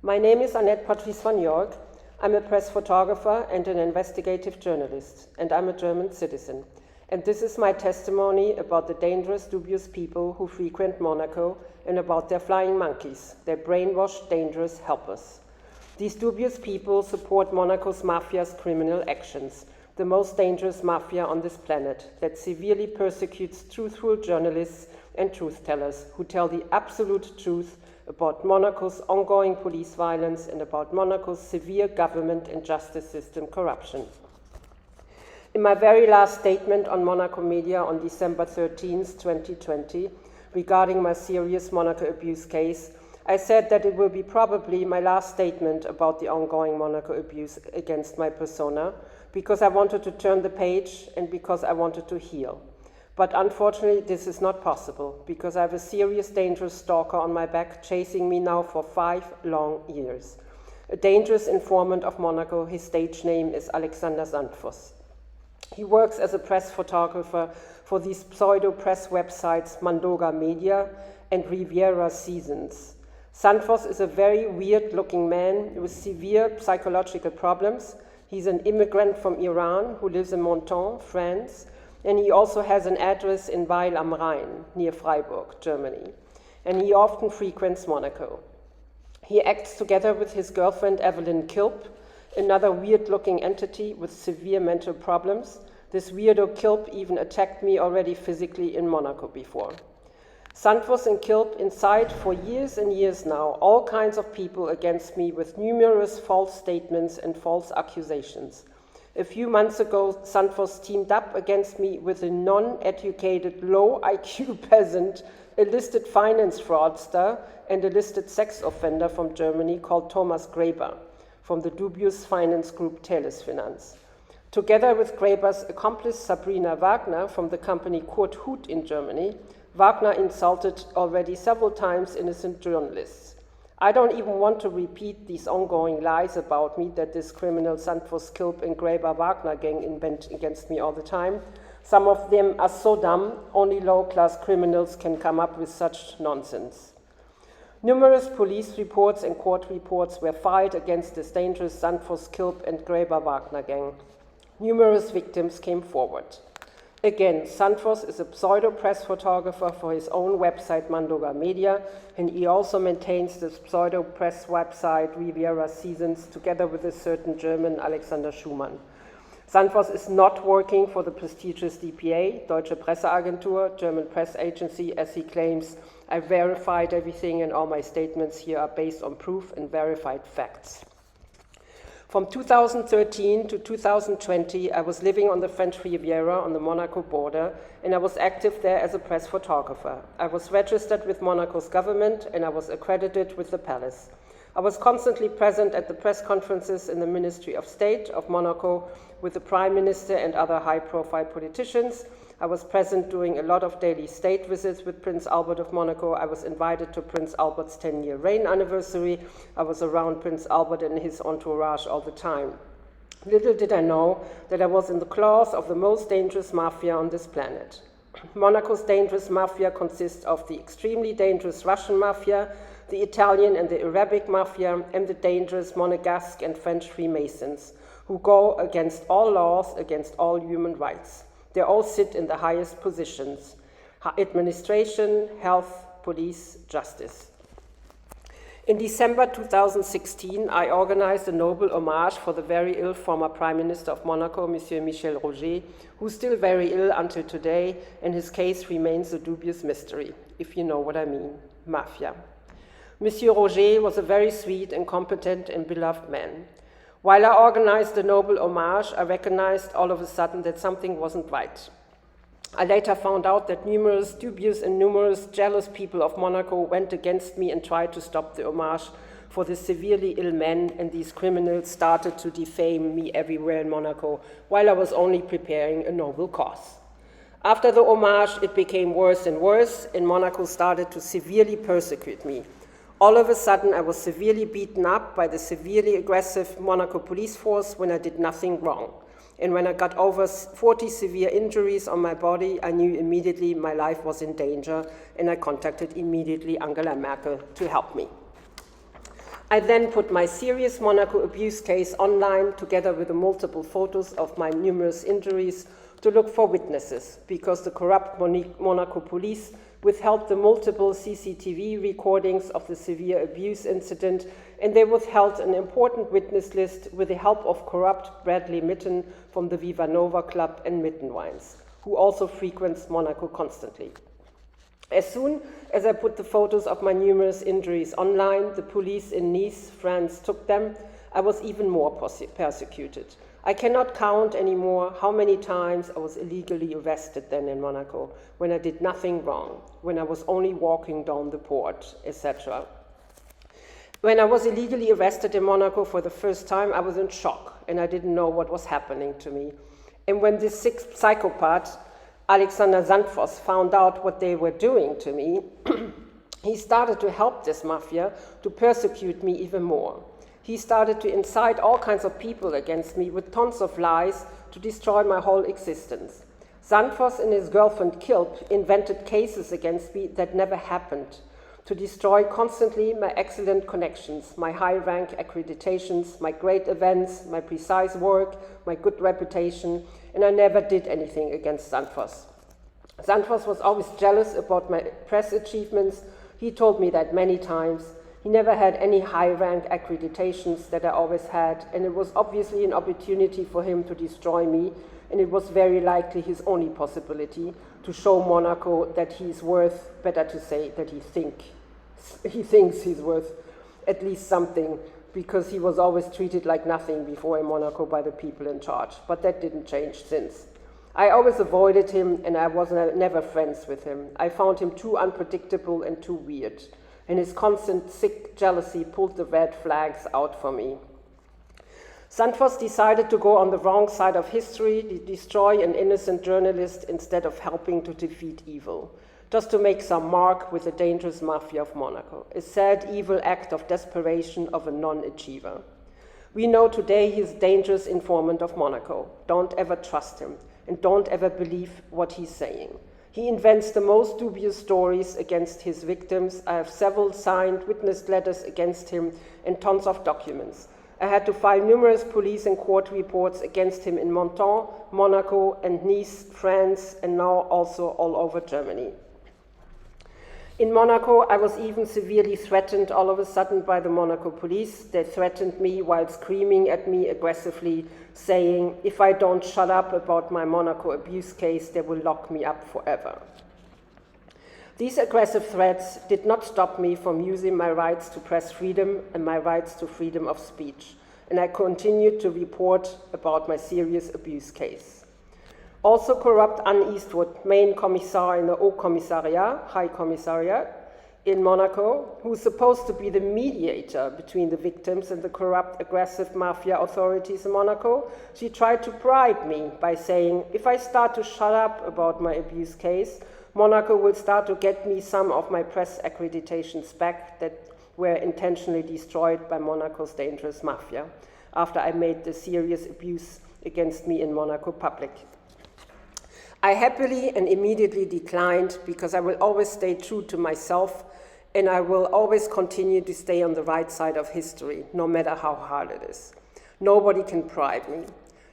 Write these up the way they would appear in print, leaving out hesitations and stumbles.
My name is Anett-Patrice van York. I'm a press photographer and an investigative journalist, and I'm a German citizen. And this is my testimony about the dangerous, dubious people who frequent Monaco and about their flying monkeys, their brainwashed, dangerous helpers. These dubious people support Monaco's mafia's criminal actions, the most dangerous mafia on this planet that severely persecutes truthful journalists and truth-tellers who tell the absolute truth about Monaco's ongoing police violence and about Monaco's severe government and justice system corruption. In my very last statement on Mandoga Media on December 13, 2020, regarding my serious Monaco abuse case, I said that it will be probably my last statement about the ongoing Monaco abuse against my persona, because I wanted to turn the page and because I wanted to heal. But unfortunately, this is not possible, because I have a serious, dangerous stalker on my back chasing me now for 5 long years. A dangerous informant of Monaco, his stage name is Alexander Sandvoss. He works as a press photographer for these pseudo-press websites Mandoga Media and Rivieraseasons. Sandvoss is a very weird-looking man with severe psychological problems. He's an immigrant from Iran who lives in Menton, France, and he also has an address in Weil am Rhein, near Freiburg, Germany. And he often frequents Monaco. He acts together with his girlfriend Evelyn Kilp, another weird-looking entity with severe mental problems. This weirdo Kilp even attacked me already physically in Monaco before. Sandvoss and Kilp incite for years and years now all kinds of people against me with numerous false statements and false accusations. A few months ago, Sandvoss teamed up against me with a non-educated, low IQ peasant, a listed finance fraudster, and a listed sex offender from Germany called Thomas Graeber, from the dubious finance group Teles Finanz. Together with Graeber's accomplice Sabrina Wagner from the company Courtehoute in Germany, Wagner insulted already several times innocent journalists. I don't even want to repeat these ongoing lies about me that this criminal Sandvoss, Kilp, and Graeber-Wagner gang invent against me all the time. Some of them are so dumb, only low-class criminals can come up with such nonsense. Numerous police reports and court reports were filed against this dangerous Sandvoss, Kilp, and Graeber-Wagner gang. Numerous victims came forward. Again, Sandvoss is a pseudo-press photographer for his own website Mandoga Media, and he also maintains this pseudo-press website Rivieraseasons together with a certain German Alexander Schumann. Sandvoss is not working for the prestigious DPA, Deutsche Presseagentur, German press agency, as he claims. I verified everything, and all my statements here are based on proof and verified facts. From 2013 to 2020, I was living on the French Riviera on the Monaco border, and I was active there as a press photographer. I was registered with Monaco's government, and I was accredited with the palace. I was constantly present at the press conferences in the Ministry of State of Monaco with the Prime Minister and other high-profile politicians. I was present during a lot of daily state visits with Prince Albert of Monaco. I was invited to Prince Albert's 10-year reign anniversary. I was around Prince Albert and his entourage all the time. Little did I know that I was in the claws of the most dangerous mafia on this planet. Monaco's dangerous mafia consists of the extremely dangerous Russian mafia, the Italian and the Arabic mafia, and the dangerous Monegasque and French Freemasons, who go against all laws, against all human rights. They all sit in the highest positions: administration, health, police, justice. In December 2016, I organized a noble homage for the very ill former Prime Minister of Monaco, Michel, who's still very ill until today, and his case remains a dubious mystery, if you know what I mean, mafia. Monsieur Roger was a very sweet and competent and beloved man. While I organized the noble homage, I recognized all of a sudden that something wasn't right. I later found out that numerous dubious and numerous jealous people of Monaco went against me and tried to stop the homage for this severely ill man, and these criminals started to defame me everywhere in Monaco while I was only preparing a noble cause. After the homage, it became worse and worse, and Monaco started to severely persecute me. All of a sudden, I was severely beaten up by the severely aggressive Monaco police force when I did nothing wrong. And when I got over 40 severe injuries on my body, I knew immediately my life was in danger, and I contacted immediately Angela Merkel to help me. I then put my serious Monaco abuse case online together with the multiple photos of my numerous injuries to look for witnesses, because the corrupt Monaco police withheld the multiple CCTV recordings of the severe abuse incident, and they withheld an important witness list with the help of corrupt Bradley Mitten from the Vivanova Club and Mitten Wines, who also frequents Monaco constantly. As soon as I put the photos of my numerous injuries online, the police in Nice, France, took them. I was even more persecuted. I cannot count anymore how many times I was illegally arrested then in Monaco, when I did nothing wrong, when I was only walking down the port, etc. When I was illegally arrested in Monaco for the first time, I was in shock, and I didn't know what was happening to me. And when this sick psychopath, Alexander Sandvoss, found out what they were doing to me, he started to help this mafia to persecute me even more. He started to incite all kinds of people against me with tons of lies to destroy my whole existence. Sandvoss and his girlfriend Kilp invented cases against me that never happened, to destroy constantly my excellent connections, my high-rank accreditations, my great events, my precise work, my good reputation, and I never did anything against Sandvoss. Sandvoss was always jealous about my press achievements. He told me that many times. He never had any high-rank accreditations that I always had, and it was obviously an opportunity for him to destroy me, and it was very likely his only possibility to show Monaco that he's worth, better to say, that he thinks he's worth at least something, because he was always treated like nothing before in Monaco by the people in charge. But that didn't change since. I always avoided him, and I was never friends with him. I found him too unpredictable and too weird, and his constant sick jealousy pulled the red flags out for me. Sandvoss decided to go on the wrong side of history, to destroy an innocent journalist instead of helping to defeat evil, just to make some mark with the dangerous mafia of Monaco, a sad, evil act of desperation of a non-achiever. We know today he's a dangerous informant of Monaco. Don't ever trust him, and don't ever believe what he's saying. He invents the most dubious stories against his victims. I have several signed witness letters against him and tons of documents. I had to file numerous police and court reports against him in Menton, Monaco, and Nice, France, and now also all over Germany. In Monaco, I was even severely threatened all of a sudden by the Monaco police. They threatened me while screaming at me aggressively, saying, if I don't shut up about my Monaco abuse case, they will lock me up forever. These aggressive threats did not stop me from using my rights to press freedom and my rights to freedom of speech, and I continued to report about my serious abuse case. Also corrupt Anne Eastwood, main commissar in the Haut Commissariat, High Commissariat, in Monaco, who's supposed to be the mediator between the victims and the corrupt, aggressive mafia authorities in Monaco, she tried to bribe me by saying, if I start to shut up about my abuse case, Monaco will start to get me some of my press accreditations back that were intentionally destroyed by Monaco's dangerous mafia after I made the serious abuse against me in Monaco public. I happily and immediately declined, because I will always stay true to myself, and I will always continue to stay on the right side of history, no matter how hard it is. Nobody can bribe me.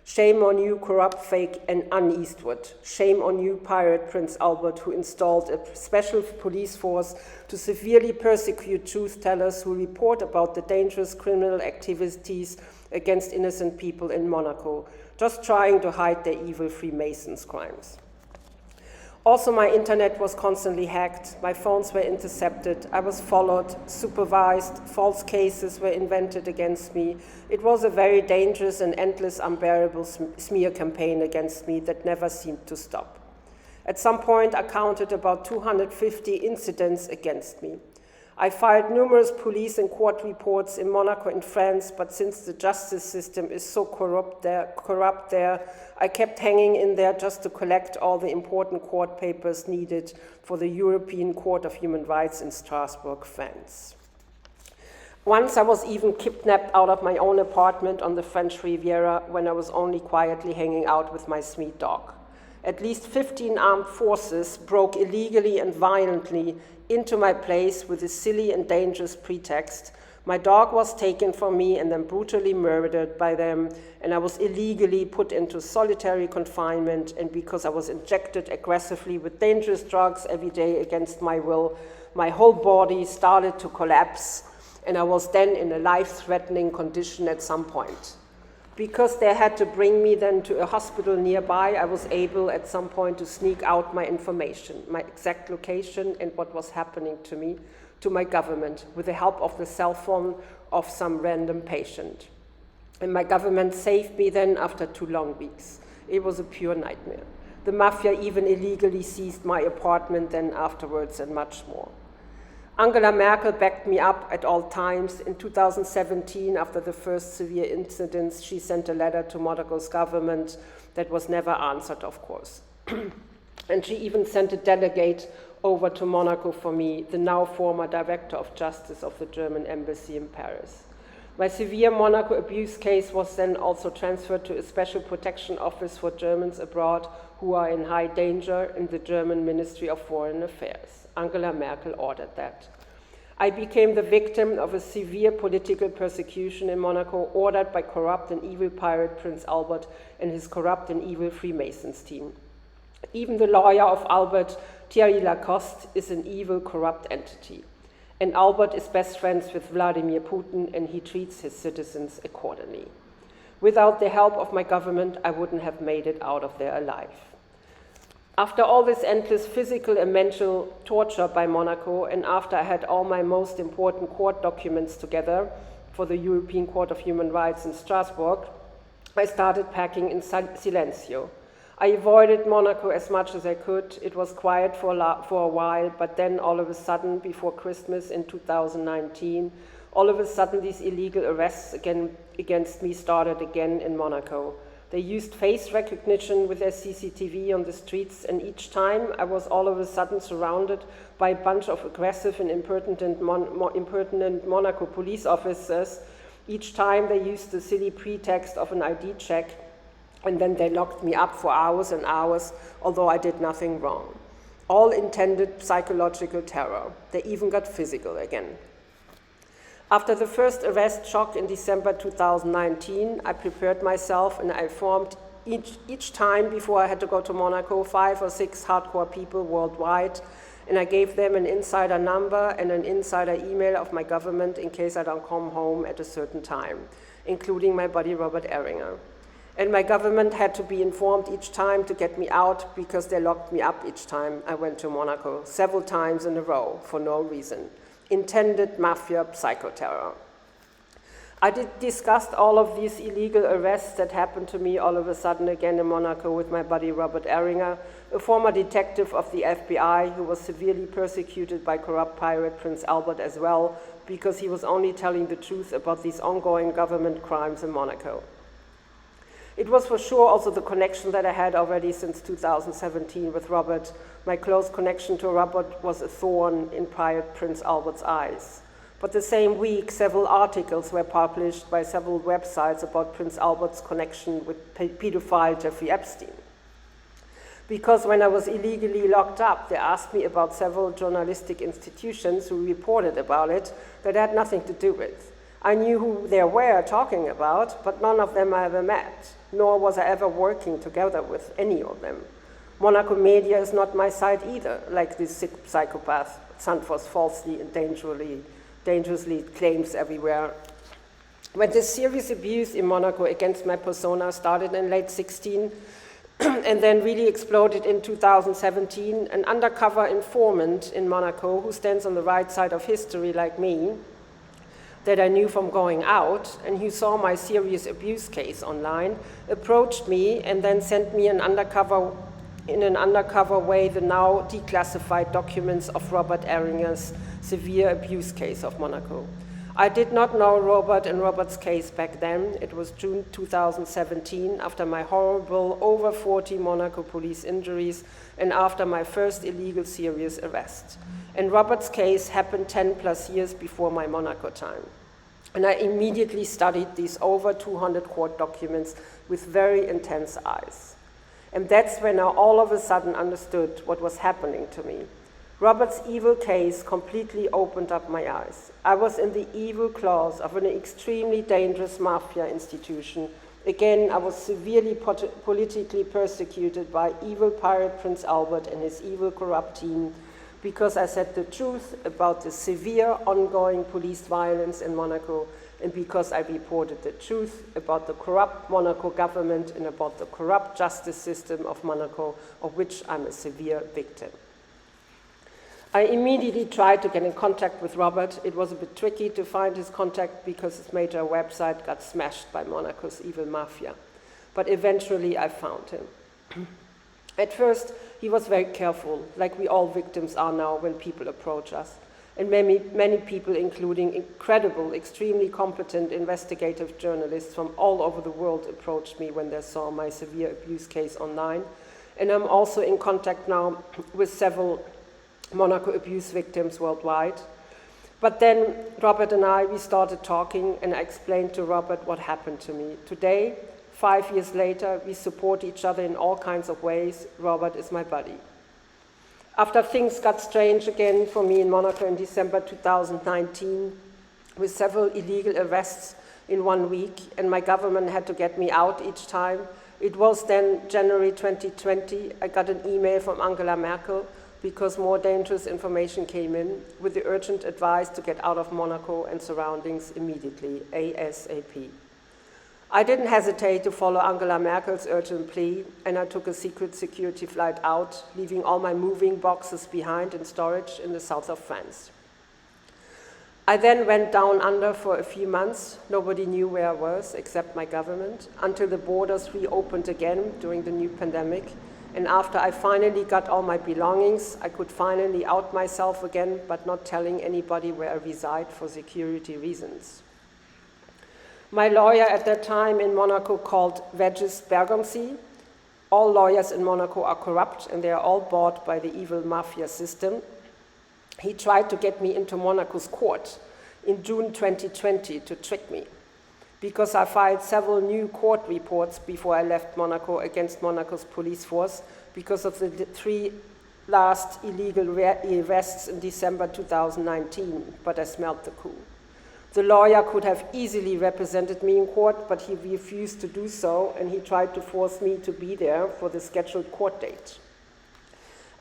Shame on you, corrupt fake and Anne Eastwood. Shame on you, pirate Prince Albert, who installed a special police force to severely persecute truth-tellers who report about the dangerous criminal activities against innocent people in Monaco, just trying to hide their evil Freemasons crimes. Also, my internet was constantly hacked, my phones were intercepted, I was followed, supervised, false cases were invented against me. It was a very dangerous and endless, unbearable smear campaign against me that never seemed to stop. At some point, I counted about 250 incidents against me. I filed numerous police and court reports in Monaco and France, but since the justice system is so corrupt there, I kept hanging in there just to collect all the important court papers needed for the European Court of Human Rights in Strasbourg, France. Once I was even kidnapped out of my own apartment on the French Riviera when I was only quietly hanging out with my sweet dog. At least 15 armed forces broke illegally and violently into my place with a silly and dangerous pretext. My dog was taken from me and then brutally murdered by them, and I was illegally put into solitary confinement, and because I was injected aggressively with dangerous drugs every day against my will, my whole body started to collapse, and I was then in a life-threatening condition at some point. Because they had to bring me then to a hospital nearby, I was able at some point to sneak out my information, my exact location and what was happening to me, to my government, with the help of the cell phone of some random patient. And my government saved me then after 2 long weeks. It was a pure nightmare. The mafia even illegally seized my apartment then afterwards and much more. Angela Merkel backed me up at all times. In 2017, after the first severe incidents, she sent a letter to Monaco's government that was never answered, of course. And she even sent a delegate over to Monaco for me, the now former Director of Justice of the German Embassy in Paris. My severe Monaco abuse case was then also transferred to a special protection office for Germans abroad who are in high danger in the German Ministry of Foreign Affairs. Angela Merkel ordered that. I became the victim of a severe political persecution in Monaco ordered by corrupt and evil pirate Prince Albert and his corrupt and evil Freemasons team. Even the lawyer of Albert, Thierry Lacoste, is an evil, corrupt entity. And Albert is best friends with Vladimir Putin, and he treats his citizens accordingly. Without the help of my government, I wouldn't have made it out of there alive. After all this endless physical and mental torture by Monaco, and after I had all my most important court documents together for the European Court of Human Rights in Strasbourg, I started packing in silencio. I avoided Monaco as much as I could. It was quiet for a while, but then all of a sudden, before Christmas in 2019, all of a sudden these illegal arrests against me started again in Monaco. They used face recognition with their CCTV on the streets, and each time I was all of a sudden surrounded by a bunch of aggressive and impertinent Monaco police officers. Each time they used the silly pretext of an ID check, and then they locked me up for hours and hours, although I did nothing wrong. All intended psychological terror. They even got physical again. After the first arrest shock in December 2019, I prepared myself and I informed each time before I had to go to Monaco 5 or 6 hardcore people worldwide, and I gave them an insider number and an insider email of my government in case I don't come home at a certain time, including my buddy Robert Ehringer. And my government had to be informed each time to get me out because they locked me up each time I went to Monaco, several times in a row, for no reason. Intended mafia psychoterror. I discussed all of these illegal arrests that happened to me all of a sudden again in Monaco with my buddy Robert Ehringer, a former detective of the FBI who was severely persecuted by corrupt pirate Prince Albert as well, because he was only telling the truth about these ongoing government crimes in Monaco. It was for sure also the connection that I had already since 2017 with Robert. My close connection to Robert was a thorn in pirate Prince Albert's eyes. But the same week, several articles were published by several websites about Prince Albert's connection with pedophile Jeffrey Epstein. Because when I was illegally locked up, they asked me about several journalistic institutions who reported about it that I had nothing to do with. I knew who they were talking about, but none of them I ever met, nor was I ever working together with any of them. Monaco Media is not my side either, like this sick psychopath Sandvoss falsely and dangerously claims everywhere. When this serious abuse in Monaco against my persona started in late 2016 and then really exploded in 2017, an undercover informant in Monaco who stands on the right side of history like me, that I knew from going out and who saw my serious abuse case online, approached me and then sent me in an undercover way the now declassified documents of Robert Ehringer's severe abuse case of Monaco. I did not know Robert and Robert's case back then. It was June 2017, after my horrible over 40 Monaco police injuries and after my first illegal serious arrest. And Robert's case happened 10 plus years before my Monaco time. And I immediately studied these over 200 court documents with very intense eyes. And that's when I all of a sudden understood what was happening to me. Robert's evil case completely opened up my eyes. I was in the evil claws of an extremely dangerous mafia institution. Again, I was severely politically persecuted by evil pirate Prince Albert and his evil corrupt team because I said the truth about the severe ongoing police violence in Monaco and because I reported the truth about the corrupt Monaco government and about the corrupt justice system of Monaco, of which I'm a severe victim. I immediately tried to get in contact with Robert. It was a bit tricky to find his contact because his major website got smashed by Monaco's evil mafia. But eventually I found him. At first, he was very careful, like we all victims are now when people approach us. And many people, including incredible, extremely competent investigative journalists from all over the world, approached me when they saw my severe abuse case online. And I'm also in contact now with several Monaco abuse victims worldwide. But then Robert and we started talking, and I explained to Robert what happened to me. Today, 5 years later, we support each other in all kinds of ways. Robert is my buddy. After things got strange again for me in Monaco in December 2019, with several illegal arrests in 1 week, and my government had to get me out each time, it was then January 2020, I got an email from Angela Merkel because more dangerous information came in with the urgent advice to get out of Monaco and surroundings immediately, ASAP. I didn't hesitate to follow Angela Merkel's urgent plea, and I took a secret security flight out, leaving all my moving boxes behind in storage in the south of France. I then went down under for a few months. Nobody knew where I was except my government, until the borders reopened again during the new pandemic. And after I finally got all my belongings, I could finally out myself again, but not telling anybody where I reside for security reasons. My lawyer at that time in Monaco called Regis Bergonzi. All lawyers in Monaco are corrupt, and they are all bought by the evil mafia system. He tried to get me into Monaco's court in June 2020 to trick me, because I filed several new court reports before I left Monaco against Monaco's police force because of the 3 last illegal arrests in December 2019, but I smelled the coup. The lawyer could have easily represented me in court, but he refused to do so, and he tried to force me to be there for the scheduled court date.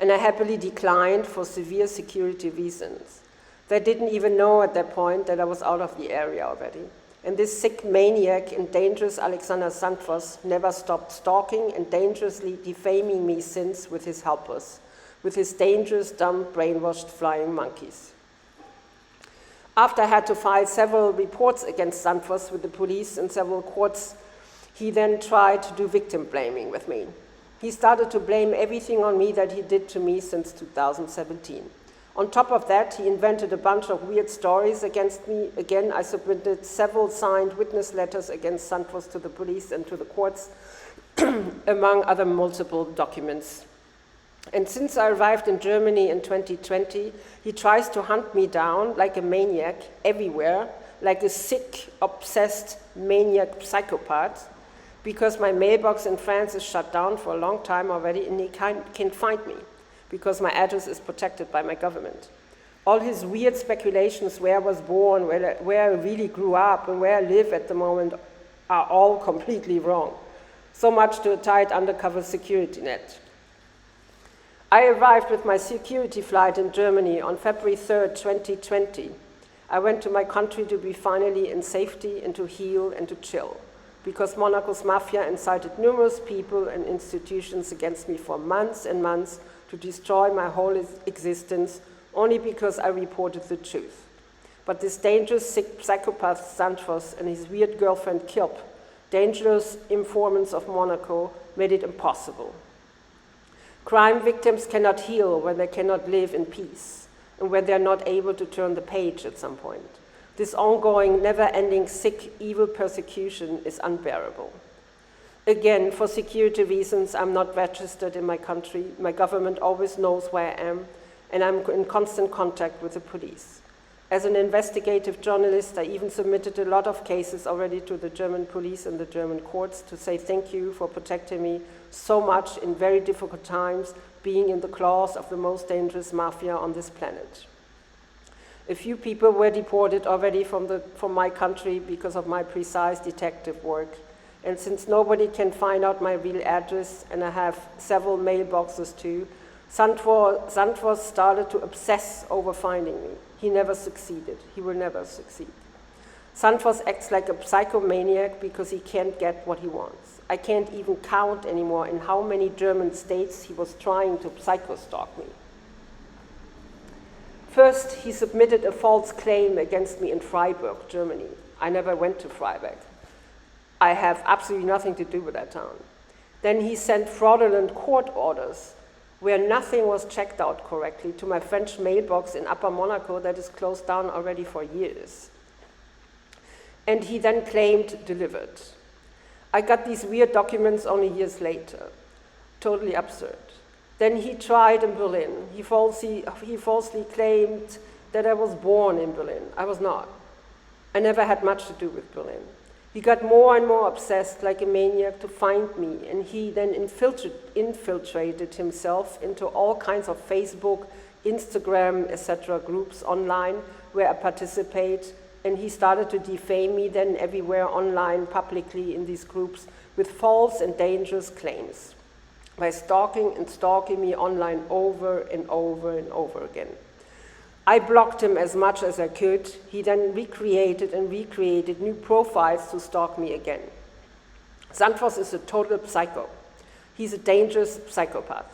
And I happily declined for severe security reasons. They didn't even know at that point that I was out of the area already. And this sick maniac and dangerous Alexander Sandvoss never stopped stalking and dangerously defaming me since with his helpers, with his dangerous, dumb, brainwashed flying monkeys. After I had to file several reports against Sandvoss with the police and several courts, he then tried to do victim blaming with me. He started to blame everything on me that he did to me since 2017. On top of that, he invented a bunch of weird stories against me. Again, I submitted several signed witness letters against Sandvoss to the police and to the courts, among other multiple documents. And since I arrived in Germany in 2020, he tries to hunt me down like a maniac everywhere, like a sick, obsessed, maniac psychopath, because my mailbox in France is shut down for a long time already, and he can't find me, because my address is protected by my government. All his weird speculations where I was born, where I really grew up, and where I live at the moment are all completely wrong. So much to a tight undercover security net. I arrived with my security flight in Germany on February 3rd, 2020. I went to my country to be finally in safety and to heal and to chill, because Monaco's mafia incited numerous people and institutions against me for months and months to destroy my whole existence only because I reported the truth. But this dangerous, sick psychopath Sandvoss and his weird girlfriend Kirp, dangerous informants of Monaco, made it impossible. Crime victims cannot heal when they cannot live in peace and when they're not able to turn the page at some point. This ongoing, never-ending, sick, evil persecution is unbearable. Again, for security reasons, I'm not registered in my country. My government always knows where I am, and I'm in constant contact with the police. As an investigative journalist, I even submitted a lot of cases already to the German police and the German courts to say thank you for protecting me so much in very difficult times, being in the claws of the most dangerous mafia on this planet. A few people were deported already from my country because of my precise detective work. And since nobody can find out my real address, and I have several mailboxes too, Sandvoss started to obsess over finding me. He never succeeded. He will never succeed. Sandvoss acts like a psychomaniac because he can't get what he wants. I can't even count anymore in how many German states he was trying to psycho-stalk me. First, he submitted a false claim against me in Freiburg, Germany. I never went to Freiburg. I have absolutely nothing to do with that town. Then he sent fraudulent court orders where nothing was checked out correctly to my French mailbox in Upper Monaco that is closed down already for years. And he then claimed delivered. I got these weird documents only years later. Totally absurd. Then he tried in Berlin. He falsely claimed that I was born in Berlin. I was not. I never had much to do with Berlin. He got more and more obsessed like a maniac to find me, and he then infiltrated himself into all kinds of Facebook, Instagram, etc. groups online where I participate, and he started to defame me then everywhere online publicly in these groups with false and dangerous claims by stalking me online over and over and over again. I blocked him as much as I could. He then recreated new profiles to stalk me again. Sandvoss is a total psycho. He's a dangerous psychopath.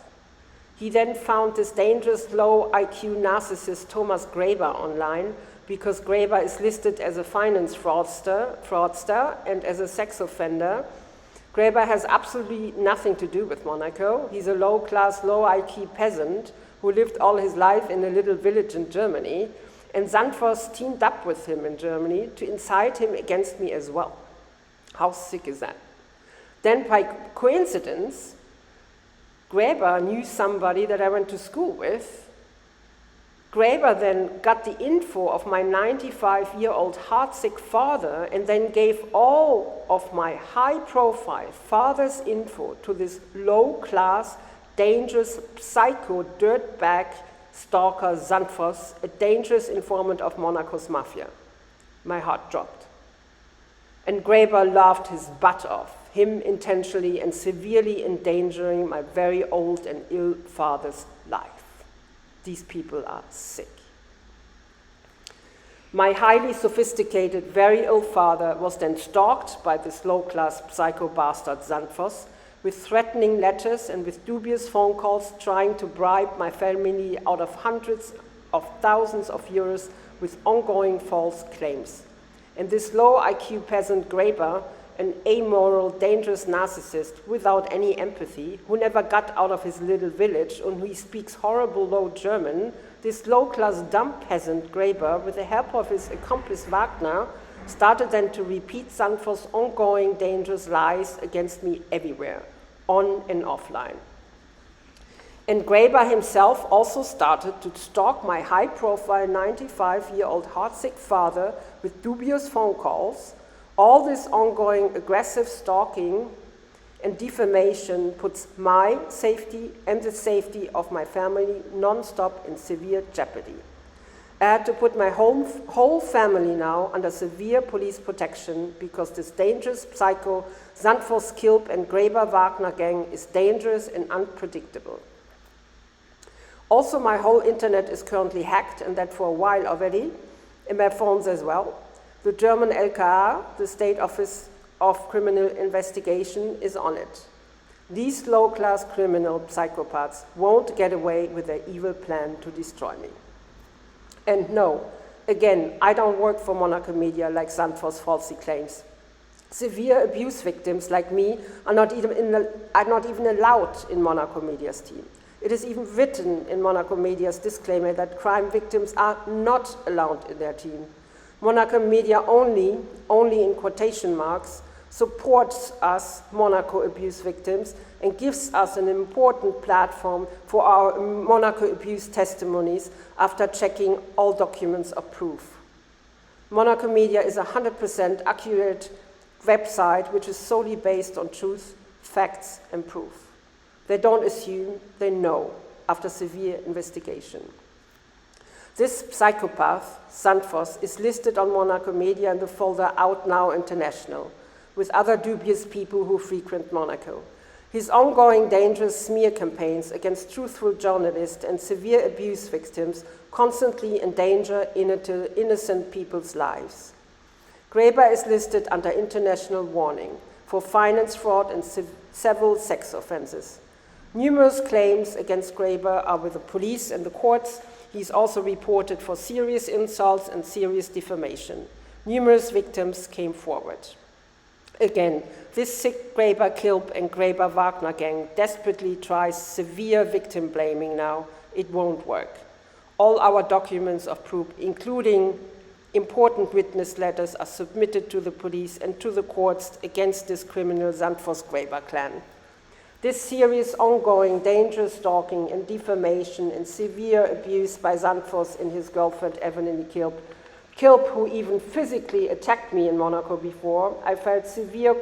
He then found this dangerous low IQ narcissist Thomas Graeber online because Graeber is listed as a finance fraudster and as a sex offender. Graeber has absolutely nothing to do with Monaco. He's a low-class, low-IQ peasant who lived all his life in a little village in Germany, and Sandvoss teamed up with him in Germany to incite him against me as well. How sick is that? Then by coincidence, Graeber knew somebody that I went to school with. Graeber then got the info of my 95-year-old heartsick father and then gave all of my high-profile father's info to this low-class, dangerous psycho dirtbag stalker Sandvoss, a dangerous informant of Monaco's mafia. My heart dropped. And Graeber laughed his butt off, him intentionally and severely endangering my very old and ill father's life. These people are sick. My highly sophisticated, very ill father was then stalked by this low-class psycho bastard Sandvoss with threatening letters and with dubious phone calls trying to bribe my family out of hundreds of thousands of euros with ongoing false claims. And this low IQ peasant Graeber, an amoral, dangerous narcissist without any empathy, who never got out of his little village and who speaks horrible low German, this low-class dumb peasant Graeber, with the help of his accomplice Wagner, started then to repeat Sandvoss' ongoing dangerous lies against me everywhere, on and offline. And Graeber himself also started to stalk my high-profile 95-year-old heartsick father with dubious phone calls. All this ongoing aggressive stalking and defamation puts my safety and the safety of my family non-stop in severe jeopardy. I had to put my whole family now under severe police protection because this dangerous psycho Sandvoss, Kilp and Graeber Wagner gang is dangerous and unpredictable. Also, my whole internet is currently hacked, and that for a while already, and my phones as well. The German LKA, the State Office of Criminal Investigation, is on it. These low-class criminal psychopaths won't get away with their evil plan to destroy me. And no, again, I don't work for Monaco Media like Sandvoss falsely claims. Severe abuse victims like me are not even allowed in Monaco Media's team. It is even written in Monaco Media's disclaimer that crime victims are not allowed in their team. Monaco Media only in quotation marks, supports us, Monaco abuse victims, and gives us an important platform for our Monaco abuse testimonies after checking all documents of proof. Monaco Media is a 100% accurate website which is solely based on truth, facts, and proof. They don't assume, they know after severe investigation. This psychopath, Sandvoss, is listed on Monaco Media in the folder Out Now International, with other dubious people who frequent Monaco. His ongoing dangerous smear campaigns against truthful journalists and severe abuse victims constantly endanger innocent people's lives. Graeber is listed under international warning for finance fraud and several sex offenses. Numerous claims against Graeber are with the police and the courts. He's also reported for serious insults and serious defamation. Numerous victims came forward. Again, this sick Graeber-Kilp and Graeber-Wagner gang desperately tries severe victim blaming now. It won't work. All our documents of proof, including important witness letters, are submitted to the police and to the courts against this criminal Sandvoss-Graeber clan. This serious, ongoing, dangerous stalking and defamation and severe abuse by Sandvoss and his girlfriend Evelyn Kilp, who even physically attacked me in Monaco before. I felt severe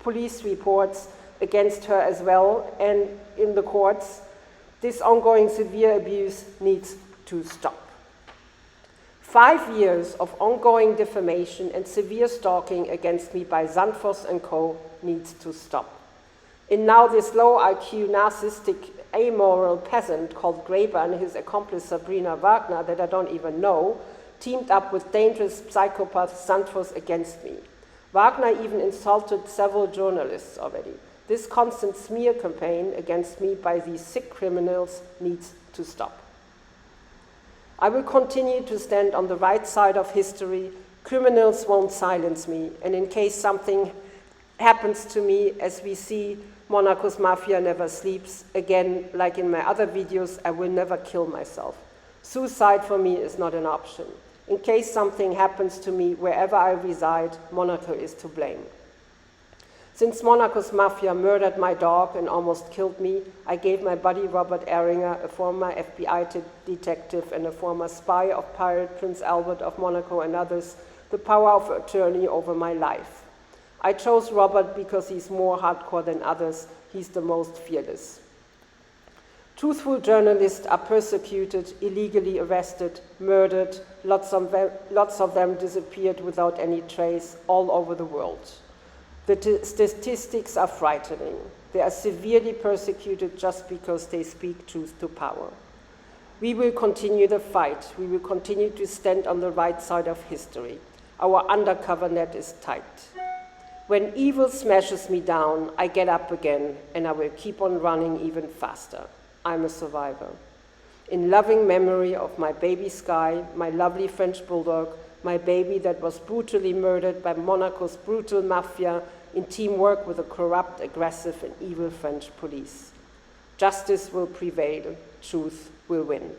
police reports against her as well, and in the courts. This ongoing severe abuse needs to stop. 5 years of ongoing defamation and severe stalking against me by Sandvoss and co. needs to stop. And now this low IQ, narcissistic, amoral peasant called Graeber and his accomplice Sabrina Wagner, that I don't even know, teamed up with dangerous psychopath Sandvoss against me. Wagner even insulted several journalists already. This constant smear campaign against me by these sick criminals needs to stop. I will continue to stand on the right side of history. Criminals won't silence me, and in case something happens to me, as we see, Monaco's mafia never sleeps. Again, like in my other videos, I will never kill myself. Suicide for me is not an option. In case something happens to me wherever I reside, Monaco is to blame. Since Monaco's mafia murdered my dog and almost killed me, I gave my buddy Robert Ehringer, a former FBI detective and a former spy of pirate Prince Albert of Monaco and others, the power of attorney over my life. I chose Robert because he's more hardcore than others. He's the most fearless. Truthful journalists are persecuted, illegally arrested, murdered. Lots of them disappeared without any trace all over the world. The statistics are frightening. They are severely persecuted just because they speak truth to power. We will continue the fight. We will continue to stand on the right side of history. Our undercover net is tight. When evil smashes me down, I get up again, and I will keep on running even faster. I'm a survivor. In loving memory of my baby Sky, my lovely French bulldog, my baby that was brutally murdered by Monaco's brutal mafia in teamwork with a corrupt, aggressive, and evil French police. Justice will prevail. Truth will win.